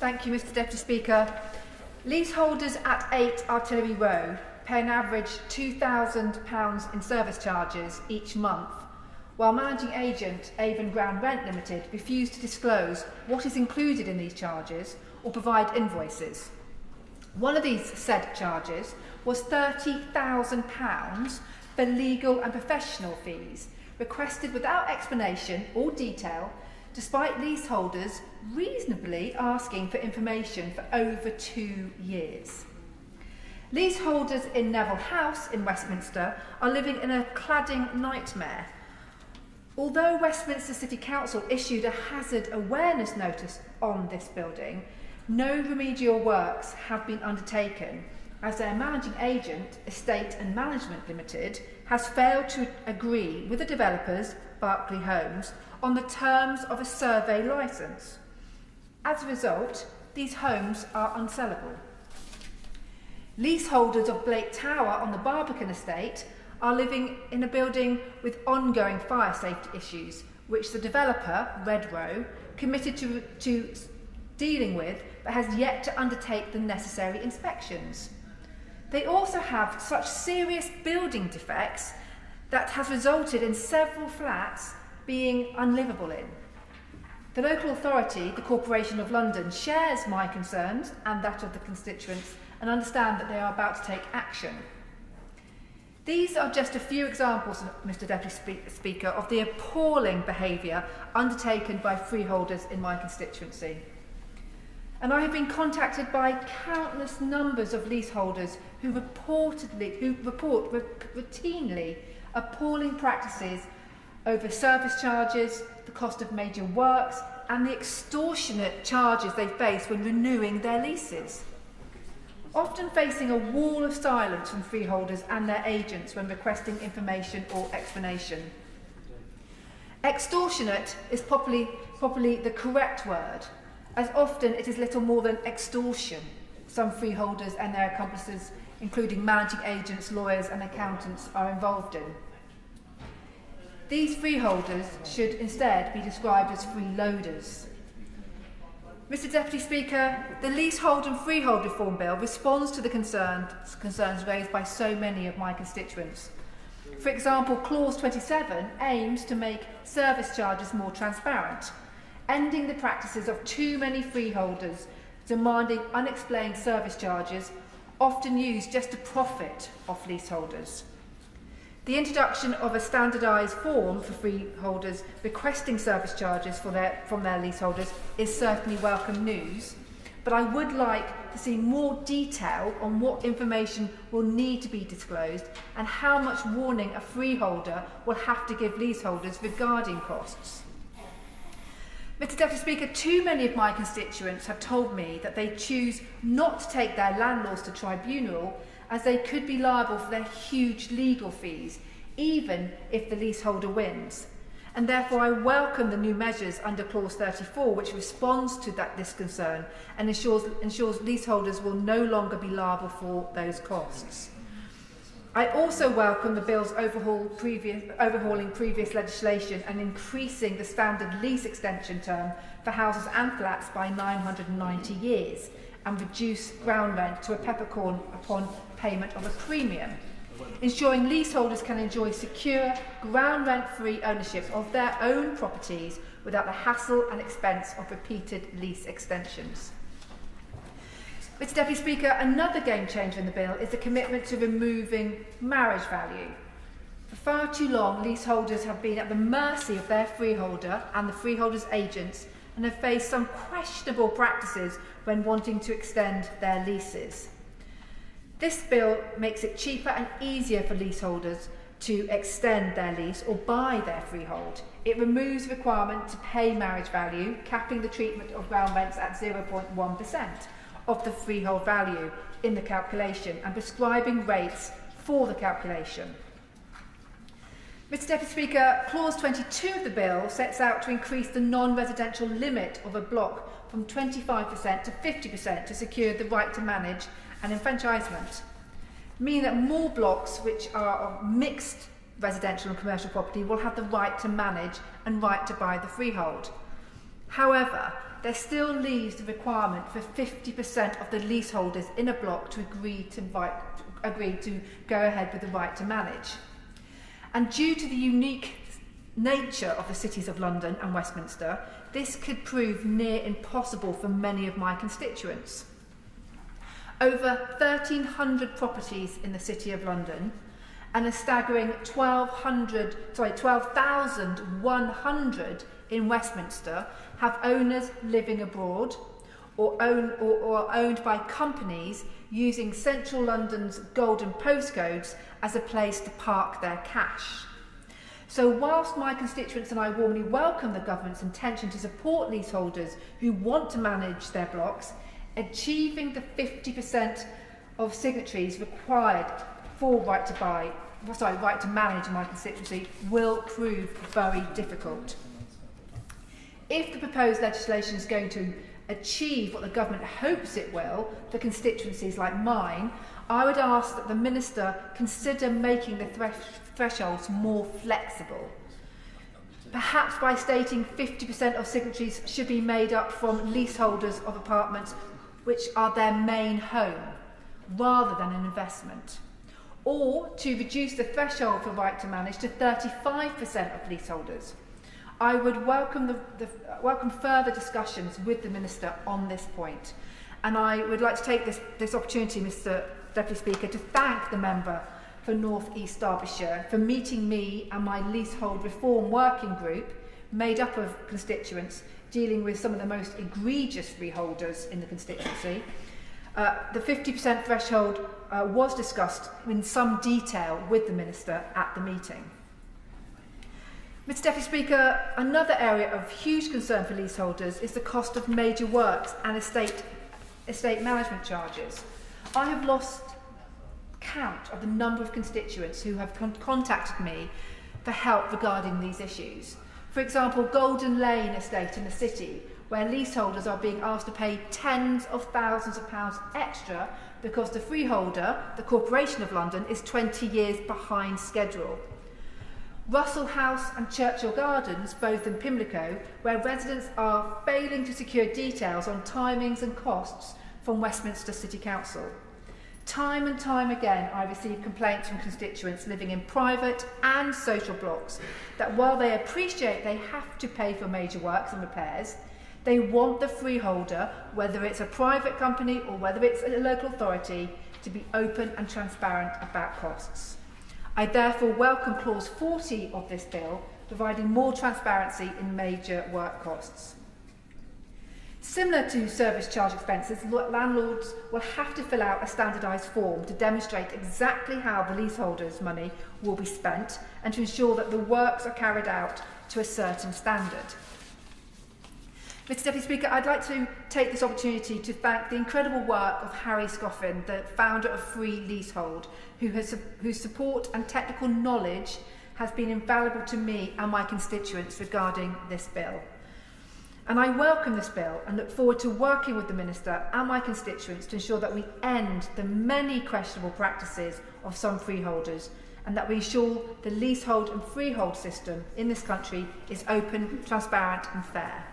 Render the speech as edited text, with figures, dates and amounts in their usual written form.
Thank you, Mr Deputy Speaker. Leaseholders at 8 Artillery Row pay an average £2,000 in service charges each month, while managing agent Avon Ground Rent Limited refused to disclose what is included in these charges or provide invoices. One of these said charges was £30,000 for legal and professional fees, requested without explanation or detail, despite leaseholders reasonably asking for information for over 2 years. Leaseholders in Neville House in Westminster are living in a cladding nightmare. Although Westminster City Council issued a hazard awareness notice on this building, no remedial works have been undertaken, as their managing agent, Estate and Management Limited, has failed to agree with the developers, Berkeley Homes, on the terms of a survey licence. As a result, these homes are unsellable. Leaseholders of Blake Tower on the Barbican estate are living in a building with ongoing fire safety issues, which the developer, Redrow, committed to dealing with, but has yet to undertake the necessary inspections. They also have such serious building defects that has resulted in several flats being unlivable in. The local authority, the Corporation of London, shares my concerns and that of the constituents and understand that they are about to take action. These are just a few examples, Mr Deputy Speaker, of the appalling behaviour undertaken by freeholders in my constituency. And I have been contacted by countless numbers of leaseholders who report routinely appalling practices over service charges, the cost of major works, and the extortionate charges they face when renewing their leases, often facing a wall of silence from freeholders and their agents when requesting information or explanation. Extortionate is properly the correct word, as often it is little more than extortion some freeholders and their accomplices, including managing agents, lawyers and accountants, are involved in. These freeholders should instead be described as freeloaders. Mr Deputy Speaker, the Leasehold and Freehold Reform Bill responds to the concerns raised by so many of my constituents. For example, Clause 27 aims to make service charges more transparent, ending the practices of too many freeholders demanding unexplained service charges, often used just to profit off leaseholders. The introduction of a standardised form for freeholders requesting service charges from their leaseholders is certainly welcome news, but I would like to see more detail on what information will need to be disclosed and how much warning a freeholder will have to give leaseholders regarding costs. Mr Deputy Speaker, too many of my constituents have told me that they choose not to take their landlords to tribunal, as they could be liable for their huge legal fees, even if the leaseholder wins. And therefore I welcome the new measures under Clause 34, which responds to this concern and ensures leaseholders will no longer be liable for those costs. I also welcome the bill's overhauling previous legislation and increasing the standard lease extension term for houses and flats by 990 years, and reduce ground rent to a peppercorn upon payment of a premium, ensuring leaseholders can enjoy secure, ground rent-free ownership of their own properties without the hassle and expense of repeated lease extensions. Mr Deputy Speaker, another game changer in the bill is the commitment to removing marriage value. For far too long, leaseholders have been at the mercy of their freeholder and the freeholder's agents and have faced some questionable practices when wanting to extend their leases. This bill makes it cheaper and easier for leaseholders to extend their lease or buy their freehold. It removes the requirement to pay marriage value, capping the treatment of ground rents at 0.1% of the freehold value in the calculation and prescribing rates for the calculation. Mr Deputy Speaker, Clause 22 of the bill sets out to increase the non-residential limit of a block from 25% to 50% to secure the right to manage and enfranchisement, meaning that more blocks which are of mixed residential and commercial property will have the right to manage and right to buy the freehold. However, there still leaves the requirement for 50% of the leaseholders in a block to agree to go ahead with the right to manage. And due to the unique nature of the cities of London and Westminster, this could prove near impossible for many of my constituents. Over 1,300 properties in the City of London and a staggering 12,100 in Westminster have owners living abroad or are owned by companies using central London's golden postcodes as a place to park their cash. So whilst my constituents and I warmly welcome the government's intention to support leaseholders who want to manage their blocks, achieving the 50% of signatories required for right to manage in my constituency will prove very difficult. If the proposed legislation is going to achieve what the government hopes it will for constituencies like mine, I would ask that the Minister consider making the thresholds more flexible. Perhaps by stating 50% of signatories should be made up from leaseholders of apartments which are their main home, rather than an investment. Or to reduce the threshold for right to manage to 35% of leaseholders. I would welcome further discussions with the Minister on this point. And I would like to take this opportunity, Mr Deputy Speaker, to thank the member for North East Derbyshire for meeting me and my leasehold reform working group, made up of constituents dealing with some of the most egregious freeholders in the constituency. The 50% threshold was discussed in some detail with the Minister at the meeting. Mr Deputy Speaker, another area of huge concern for leaseholders is the cost of major works and estate management charges. I have lost count of the number of constituents who have contacted me for help regarding these issues. For example, Golden Lane Estate in the City, where leaseholders are being asked to pay tens of thousands of pounds extra because the freeholder, the Corporation of London, is 20 years behind schedule. Russell House and Churchill Gardens, both in Pimlico, where residents are failing to secure details on timings and costs from Westminster City Council. Time and time again, I receive complaints from constituents living in private and social blocks that while they appreciate they have to pay for major works and repairs, they want the freeholder, whether it's a private company or whether it's a local authority, to be open and transparent about costs. I therefore welcome clause 40 of this bill, providing more transparency in major work costs. Similar to service charge expenses, landlords will have to fill out a standardised form to demonstrate exactly how the leaseholders' money will be spent and to ensure that the works are carried out to a certain standard. Mr Deputy Speaker, I'd like to take this opportunity to thank the incredible work of Harry Scoffin, the founder of Free Leasehold, whose support and technical knowledge has been invaluable to me and my constituents regarding this bill. And I welcome this bill and look forward to working with the Minister and my constituents to ensure that we end the many questionable practices of some freeholders and that we ensure the leasehold and freehold system in this country is open, transparent and fair.